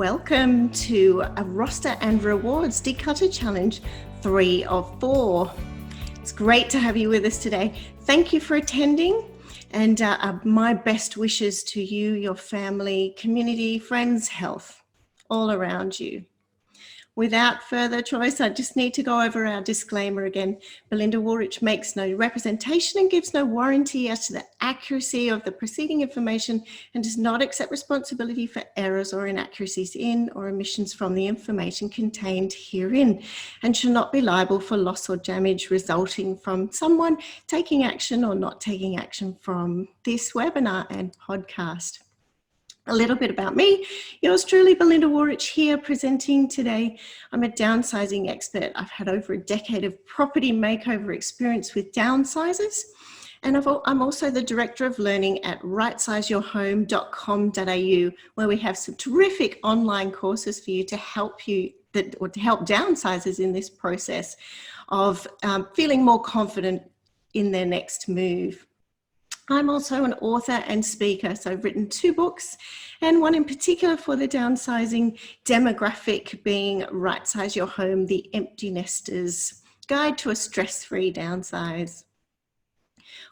Welcome to a Roster and Rewards Declutter Challenge 3 of 4. It's great to have you with us today. Thank you for attending, and my best wishes to you, your family, community, friends, health, all around you. Without further choice, I just need to go over our disclaimer again. Belinda Woolrych makes no representation and gives no warranty as to the accuracy of the preceding information and does not accept responsibility for errors or inaccuracies in or omissions from the information contained herein, and should not be liable for loss or damage resulting from someone taking action or not taking action from this webinar and podcast. A little bit about me. Yours truly, Belinda Woolrych, here presenting today. I'm a downsizing expert. I've had over a decade of property makeover experience with downsizers, and I'm also the Director of Learning at rightsizeyourhome.com.au, where we have some terrific online courses for you to help you, to help downsizers in this process of feeling more confident in their next move. I'm also an author and speaker, so I've written 2 books, and one in particular for the downsizing demographic being Rightsize Your Home, the Empty Nester's Guide to a Stress-Free Downsize.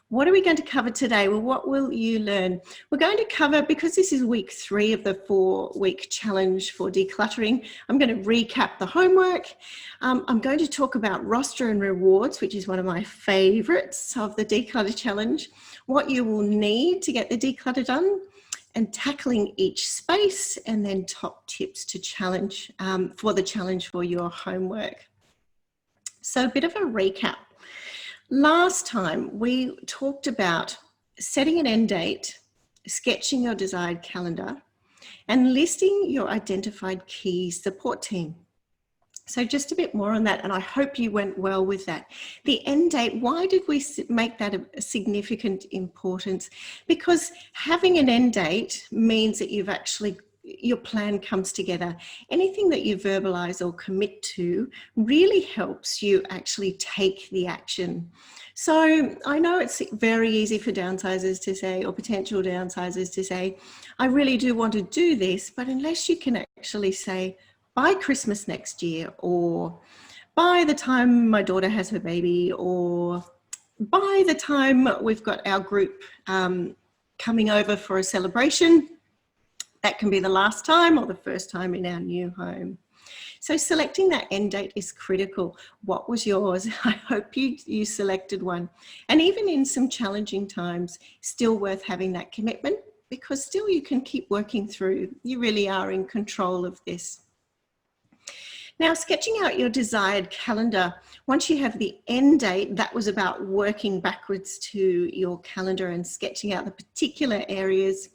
What are we going to cover today? Well, what will you learn? We're going to cover, because this is week 3 of the 4-week challenge for decluttering, I'm going to recap the homework. I'm going to talk about roster and rewards, which is one of my favorites of the Declutter Challenge, what you will need to get the declutter done, and tackling each space, and then top tips to challenge for the challenge for your homework. So a bit of a recap. Last time we talked about setting an end date, sketching your desired calendar, and listing your identified key support team. So just a bit more on that, and I hope you went well with that. The end date, why did we make that a significant importance? Because having an end date means that your plan comes together. Anything that you verbalize or commit to really helps you actually take the action. So I know it's very easy for downsizers to say, or potential downsizers to say, I really do want to do this, but unless you can actually say, by Christmas next year, or by the time my daughter has her baby, or by the time we've got our group coming over for a celebration, that can be the last time or the first time in our new home. So selecting that end date is critical. What was yours? I hope you selected one. And even in some challenging times, still worth having that commitment, because still you can keep working through. You really are in control of this. Now, sketching out your desired calendar, once you have the end date, that was about working backwards to your calendar and sketching out the particular areas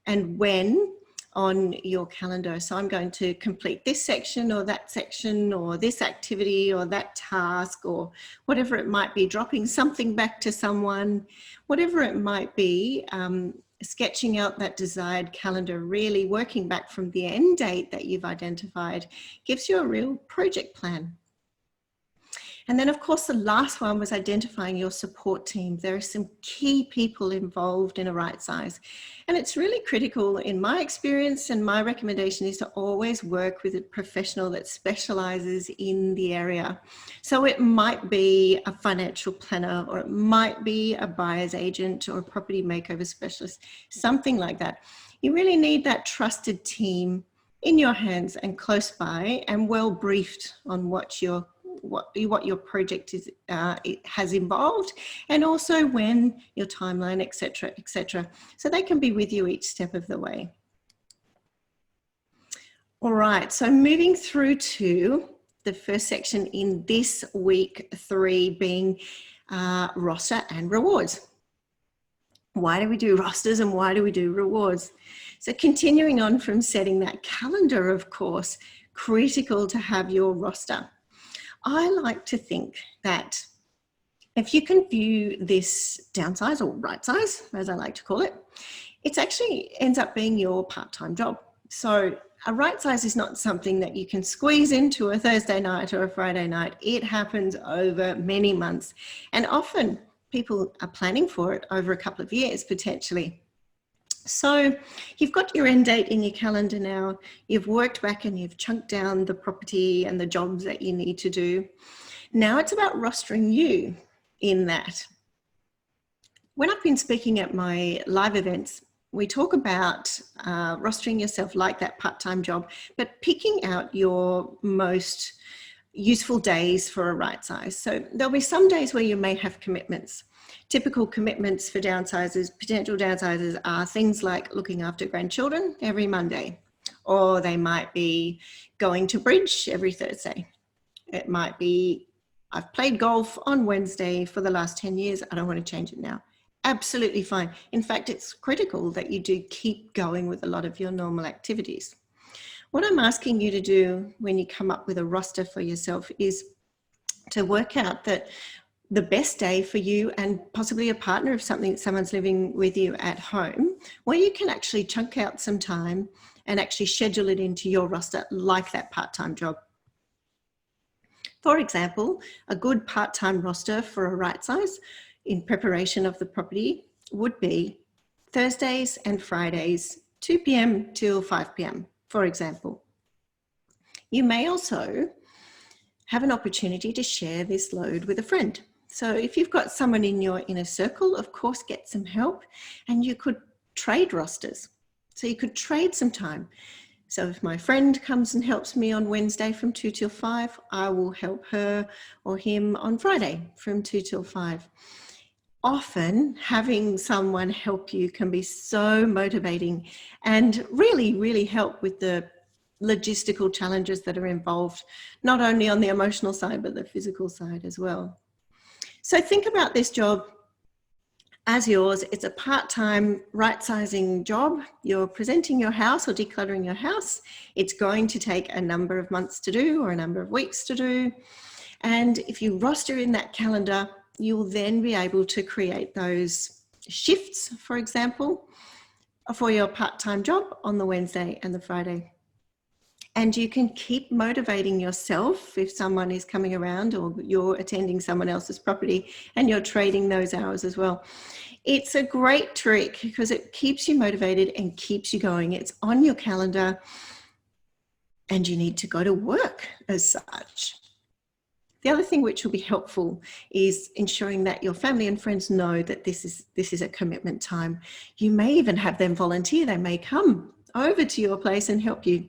and when on your calendar. So I'm going to complete this section or that section or this activity or that task or whatever it might be, dropping something back to someone, whatever it might be, sketching out that desired calendar, really working back from the end date that you've identified, gives you a real project plan. And then, of course, the last one was identifying your support team. There are some key people involved in a right size. And it's really critical in my experience, and my recommendation is to always work with a professional that specializes in the area. So it might be a financial planner, or it might be a buyer's agent or a property makeover specialist, something like that. You really need that trusted team in your hands and close by, and well briefed on what your project is has involved, and also when your timeline, etc., etc. So they can be with you each step of the way. All right, so moving through to the first section in this week 3 being roster and rewards. Why do we do rosters and why do we do rewards? So continuing on from setting that calendar, of course, critical to have your roster. I like to think that if you can view this downsize, or right size, as I like to call it, it actually ends up being your part-time job. So a right size is not something that you can squeeze into a Thursday night or a Friday night. It happens over many months, and often people are planning for it over a couple of years potentially. So you've got your end date in your calendar now. You've worked back and you've chunked down the property and the jobs that you need to do. Now it's about rostering you in that. When I've been speaking at my live events, we talk about rostering yourself like that part-time job, but picking out your most useful days for a right size. So there'll be some days where you may have commitments. Typical commitments for downsizers, potential downsizers, are things like looking after grandchildren every Monday, or they might be going to bridge every Thursday. It might be, I've played golf on Wednesday for the last 10 years. I don't want to change it now. Absolutely fine. In fact, it's critical that you do keep going with a lot of your normal activities. What I'm asking you to do when you come up with a roster for yourself is to work out that the best day for you and possibly a partner, if someone's living with you at home, where you can actually chunk out some time and actually schedule it into your roster like that part-time job. For example, a good part-time roster for a right size in preparation of the property would be Thursdays and Fridays, 2 p.m. till 5 p.m, for example. You may also have an opportunity to share this load with a friend. So if you've got someone in your inner circle, of course, get some help, and you could trade rosters. So you could trade some time. So if my friend comes and helps me on Wednesday from 2 till 5, I will help her or him on Friday from 2 till 5. Often having someone help you can be so motivating and really, really help with the logistical challenges that are involved, not only on the emotional side, but the physical side as well. So think about this job as yours. It's a part-time right-sizing job. You're presenting your house or decluttering your house. It's going to take a number of months to do or a number of weeks to do. And if you roster in that calendar, you'll then be able to create those shifts, for example, for your part-time job on the Wednesday and the Friday. And you can keep motivating yourself if someone is coming around or you're attending someone else's property and you're trading those hours as well. It's a great trick because it keeps you motivated and keeps you going. It's on your calendar and you need to go to work as such. The other thing which will be helpful is ensuring that your family and friends know that this is a commitment time. You may even have them volunteer. They may come over to your place and help you.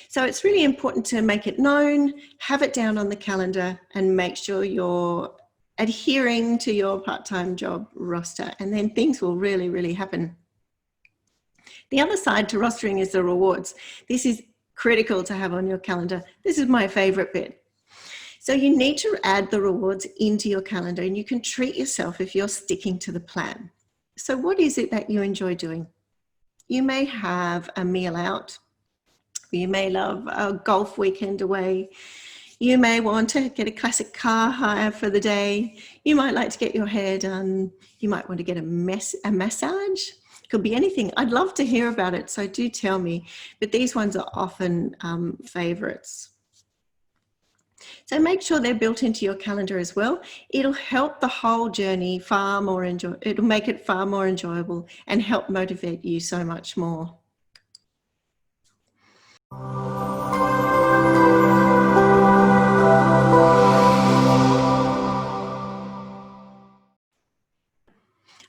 So it's really important to make it known, have it down on the calendar, and make sure you're adhering to your part-time job roster, and then things will really, really happen. The other side to rostering is the rewards. This is critical to have on your calendar. This is my favorite bit. So you need to add the rewards into your calendar, and you can treat yourself if you're sticking to the plan. So what is it that you enjoy doing? You may have a meal out. You may love a golf weekend away. You may want to get a classic car hire for the day. You might like to get your hair done. You might want to get a massage. Could be anything. I'd love to hear about it, so do tell me. But these ones are often favorites. So make sure they're built into your calendar as well. It'll help the whole journey it'll make it far more enjoyable and help motivate you so much more.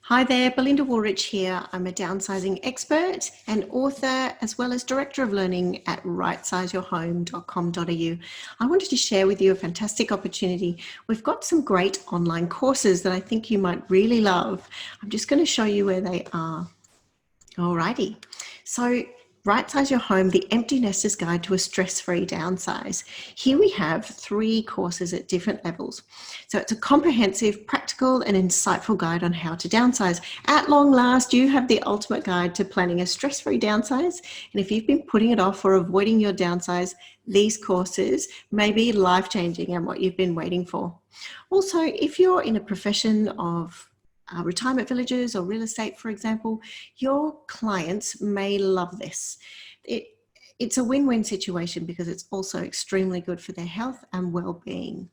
Hi there, Belinda Woolrych here. I'm a downsizing expert and author, as well as Director of Learning at rightsizeyourhome.com.au. I wanted to share with you a fantastic opportunity. We've got some great online courses that I think you might really love. I'm just going to show you where they are. Alrighty. So Rightsize Your Home, the Empty Nester's Guide to a Stress-Free Downsize. Here we have 3 courses at different levels. So it's a comprehensive, practical and insightful guide on how to downsize. At long last, you have the ultimate guide to planning a stress-free downsize. And if you've been putting it off or avoiding your downsize, these courses may be life-changing and what you've been waiting for. Also, if you're in a profession of retirement villages or real estate, for example, your clients may love this. It's a win-win situation because it's also extremely good for their health and well-being.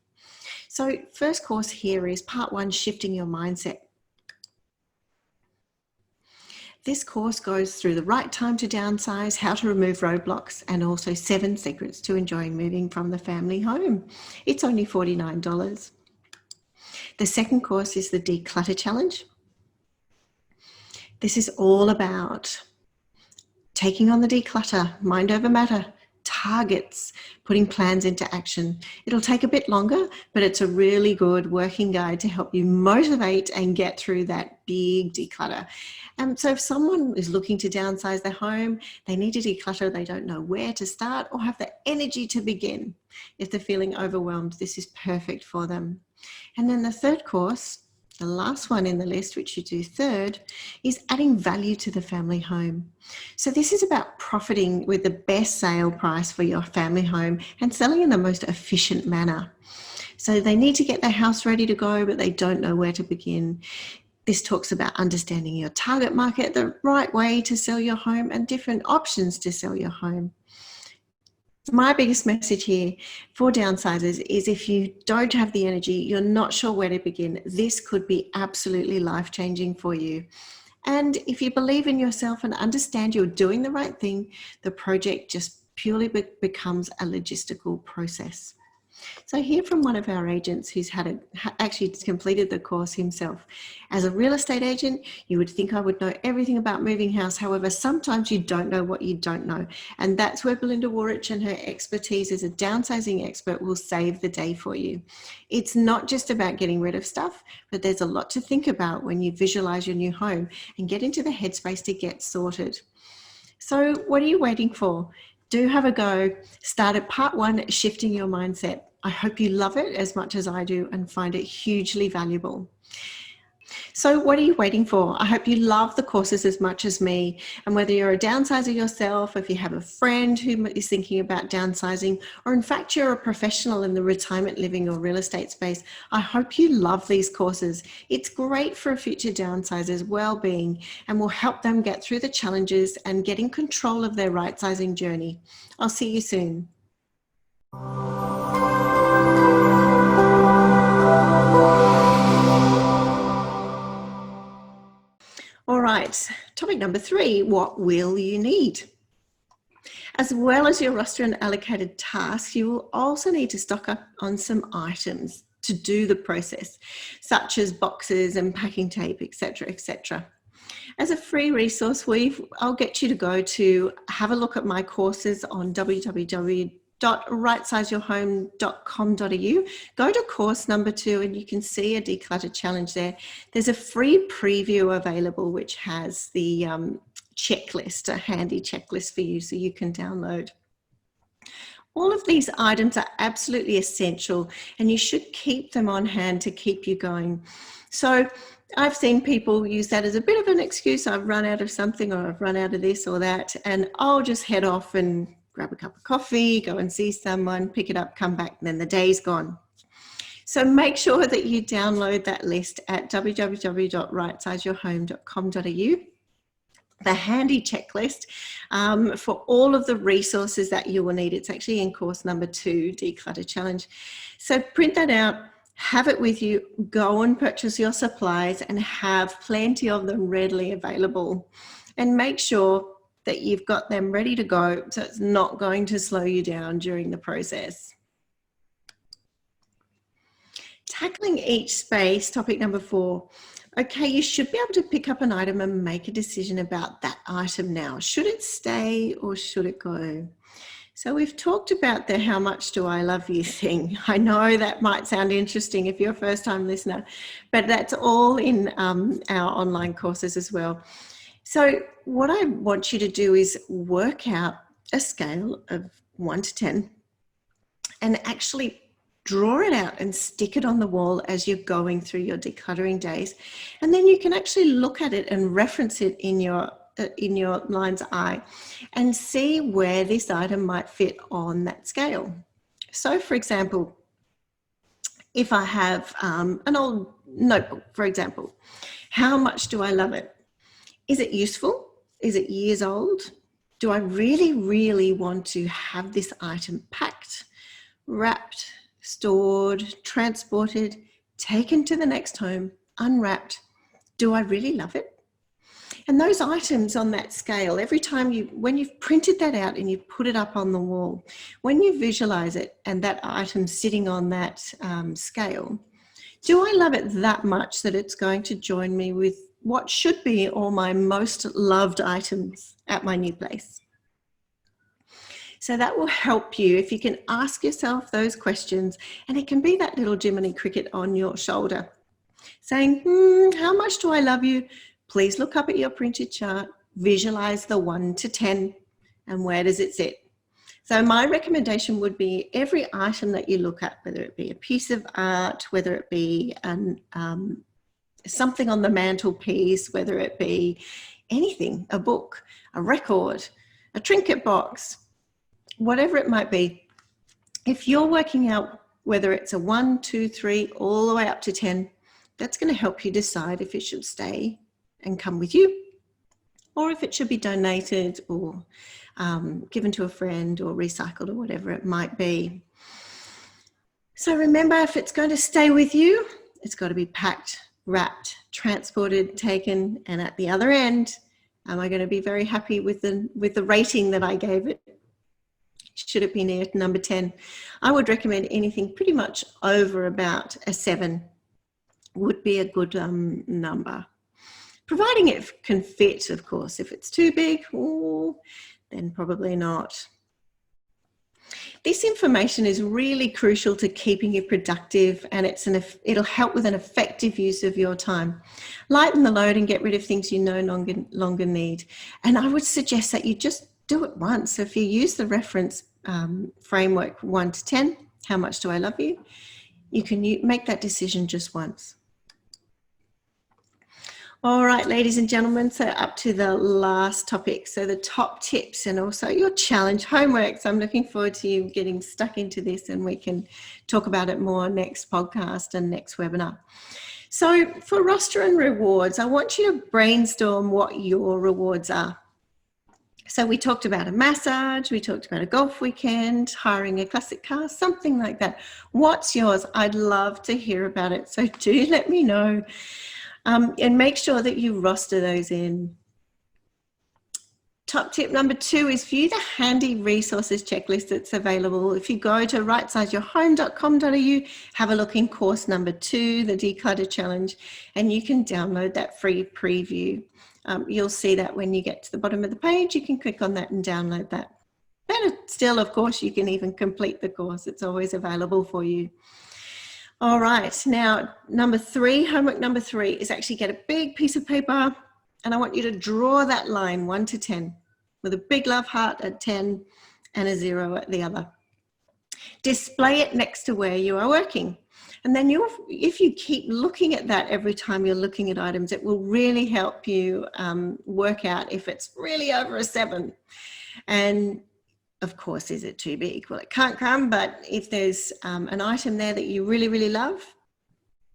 So first course here is part 1, Shifting Your Mindset. This course goes through the right time to downsize, how to remove roadblocks, and also 7 secrets to enjoying moving from the family home. It's only $49. The second course is the Declutter Challenge. This is all about taking on the declutter, mind over matter, targets, putting plans into action. It'll take a bit longer, but it's a really good working guide to help you motivate and get through that big declutter. So if someone is looking to downsize their home, they need to declutter, they don't know where to start or have the energy to begin. If they're feeling overwhelmed, this is perfect for them. And then the third course, the last one in the list, which you do third, is adding value to the family home. So this is about profiting with the best sale price for your family home and selling in the most efficient manner. So they need to get their house ready to go, but they don't know where to begin. This talks about understanding your target market, the right way to sell your home, and different options to sell your home. My biggest message here for downsizers is if you don't have the energy, you're not sure where to begin, this could be absolutely life-changing for you. And if you believe in yourself and understand you're doing the right thing, the project just purely becomes a logistical process. So I hear from one of our agents who's actually completed the course himself. As a real estate agent, you would think I would know everything about moving house. However, sometimes you don't know what you don't know. And that's where Belinda Woolrych and her expertise as a downsizing expert will save the day for you. It's not just about getting rid of stuff, but there's a lot to think about when you visualize your new home and get into the headspace to get sorted. So what are you waiting for? Do have a go. Start at part 1, shifting your mindset. I hope you love it as much as I do and find it hugely valuable. So what are you waiting for? I hope you love the courses as much as me. And whether you're a downsizer yourself, if you have a friend who is thinking about downsizing, or in fact you're a professional in the retirement living or real estate space, I hope you love these courses. It's great for a future downsizer's well-being and will help them get through the challenges and get in control of their right-sizing journey. I'll see you soon. All right, topic number 3, what will you need? As well as your roster and allocated tasks, you will also need to stock up on some items to do the process, such as boxes and packing tape, etc., etc. As a free resource, I'll get you to go to have a look at my courses on www.rightsizeyourhome.com.au. Go to course number 2 and you can see a declutter challenge there. There's a free preview available which has the checklist, a handy checklist for you so you can download. All of these items are absolutely essential and you should keep them on hand to keep you going. So I've seen people use that as a bit of an excuse. I've run out of something or I've run out of this or that, and I'll just head off and grab a cup of coffee, go and see someone, pick it up, come back, and then the day's gone. So make sure that you download that list at www.rightsizeyourhome.com.au. The handy checklist for all of the resources that you will need. It's actually in course number 2, Declutter Challenge. So print that out, have it with you, go and purchase your supplies and have plenty of them readily available. And make sure that you've got them ready to go so it's not going to slow you down during the process. Tackling each space, topic number 4. Okay, you should be able to pick up an item and make a decision about that item now. Should it stay or should it go? So we've talked about the how much do I love you thing. I know that might sound interesting if you're a first time listener, but that's all in our online courses as well. So what I want you to do is work out a scale of 1 to 10 and actually draw it out and stick it on the wall as you're going through your decluttering days. And then you can actually look at it and reference it in your mind's eye and see where this item might fit on that scale. So for example, if I have an old notebook, for example, how much do I love it? Is it useful? Is it years old? Do I really, really want to have this item packed, wrapped, stored, transported, taken to the next home, unwrapped? Do I really love it? And those items on that scale, every time when you've printed that out and you put it up on the wall, when you visualize it and that item sitting on that scale, do I love it that much that it's going to join me with what should be all my most loved items at my new place? So that will help you if you can ask yourself those questions, and it can be that little Jiminy Cricket on your shoulder saying, how much do I love you? Please look up at your printed chart, visualize the 1 to 10, and where does it sit? So my recommendation would be every item that you look at, whether it be a piece of art, whether it be something on the mantelpiece, whether it be anything, a book, a record, a trinket box, whatever it might be, if you're working out whether it's a 1, 2, 3, all the way up to 10, that's going to help you decide if it should stay and come with you, or if it should be donated or given to a friend or recycled or whatever it might be. So remember, if it's going to stay with you, it's got to be packed, wrapped, transported, taken, and at the other end, am I going to be very happy with the rating that I gave it? Should it be near number 10? I would recommend anything pretty much over about a 7 would be a good number. Providing it can fit, of course. If it's too big, then probably not. This information is really crucial to keeping you productive, and it'll help with an effective use of your time. Lighten the load and get rid of things you no longer need. And I would suggest that you just do it once. So if you use the reference framework 1 to 10, how much do I love you? You can make that decision just once. All right, ladies and gentlemen, so up to the last topic. So the top tips and also your challenge homework. So I'm looking forward to you getting stuck into this, and we can talk about it more next podcast and next webinar. So for roster and rewards, I want you to brainstorm what your rewards are. So we talked about a massage, we talked about a golf weekend, hiring a classic car, something like that. What's yours? I'd love to hear about it. So do let me know. And make sure that you roster those in. Top tip number 2 is view the handy resources checklist that's available. If you go to rightsizeyourhome.com.au, have a look in course number 2, the Declutter Challenge, and you can download that free preview. You'll see that when you get to the bottom of the page, you can click on that and download that. Better still, of course, you can even complete the course. It's always available for you. All right, now homework number 3 is actually get a big piece of paper, and I want you to draw that line 1 to 10 with a big love heart at 10 and a 0 at the other. Display it next to where you are working. And then if you keep looking at that every time you're looking at items, it will really help you work out if it's really over a 7. And of course, is it too big? Well, it can't come, but if there's an item there that you really, really love,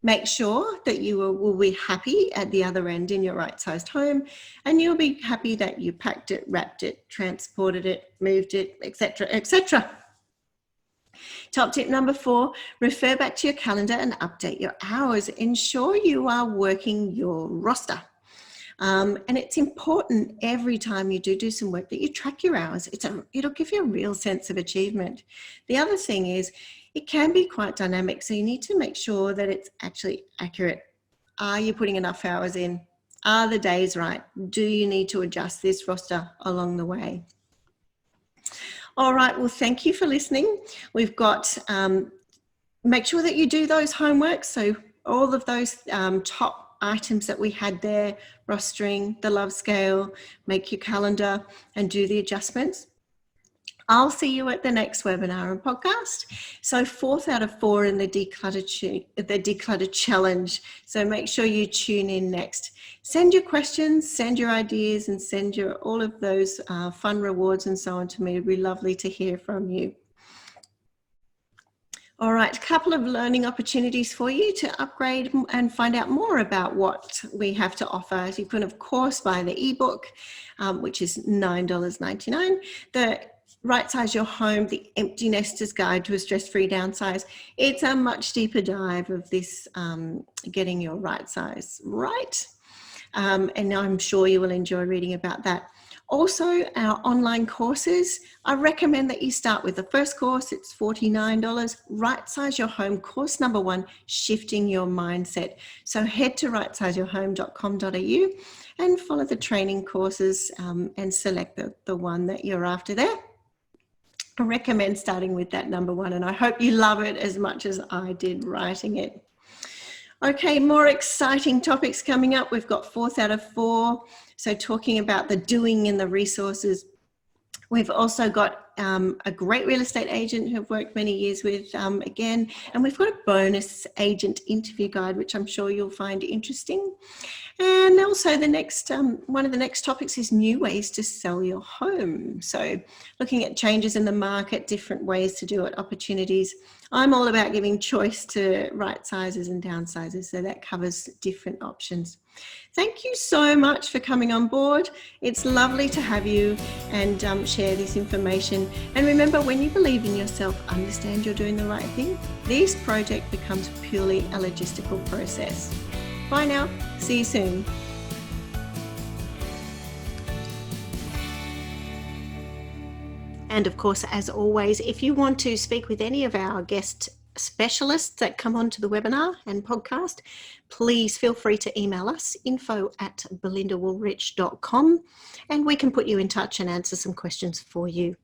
make sure that you will be happy at the other end in your right-sized home, and you'll be happy that you packed it, wrapped it, transported it, moved it, etc., etc. Top tip number 4, refer back to your calendar and update your hours. Ensure you are working your roster. And it's important every time you do some work that you track your hours. It'll give you a real sense of achievement. The other thing is it can be quite dynamic, so you need to make sure that it's actually accurate. Are you putting enough hours in? Are the days right? Do you need to adjust this roster along the way? All right, well, thank you for listening. We've got, make sure that you do those homeworks. So all of those top items that we had there, rostering, the love scale, make your calendar and do the adjustments. I'll see you at the next webinar and podcast. So 4th out of 4 in the Declutter Challenge. So make sure you tune in next. Send your questions, send your ideas, and send all of those fun rewards and so on to me. It'd be lovely to hear from you. All right, a couple of learning opportunities for you to upgrade and find out more about what we have to offer. You can, of course, buy the ebook, which is $9.99. The Rightsize Your Home, the Empty Nester's Guide to a Stress-Free Downsize. It's a much deeper dive of this, getting your right size right. and I'm sure you will enjoy reading about that. Also, our online courses, I recommend that you start with the first course. It's $49, Rightsize Your Home, course number 1, Shifting Your Mindset. So head to rightsizyourhome.com.au and follow the training courses and select the one that you're after there. I recommend starting with that number 1, and I hope you love it as much as I did writing it. Okay, more exciting topics coming up. We've got 4th out of 4. So talking about the doing and the resources. We've also got a great real estate agent who I've worked many years with again, and we've got a bonus agent interview guide, which I'm sure you'll find interesting. And also the next one of the next topics is new ways to sell your home. So looking at changes in the market, different ways to do it, opportunities. I'm all about giving choice to right sizers and downsizers, so that covers different options. Thank you so much for coming on board. It's lovely to have you and share this information. And remember, when you believe in yourself, understand you're doing the right thing, this project becomes purely a logistical process. Bye now. See you soon. And of course, as always, if you want to speak with any of our guest specialists that come onto the webinar and podcast, please feel free to email us, info@belindawoolrich.com, and we can put you in touch and answer some questions for you.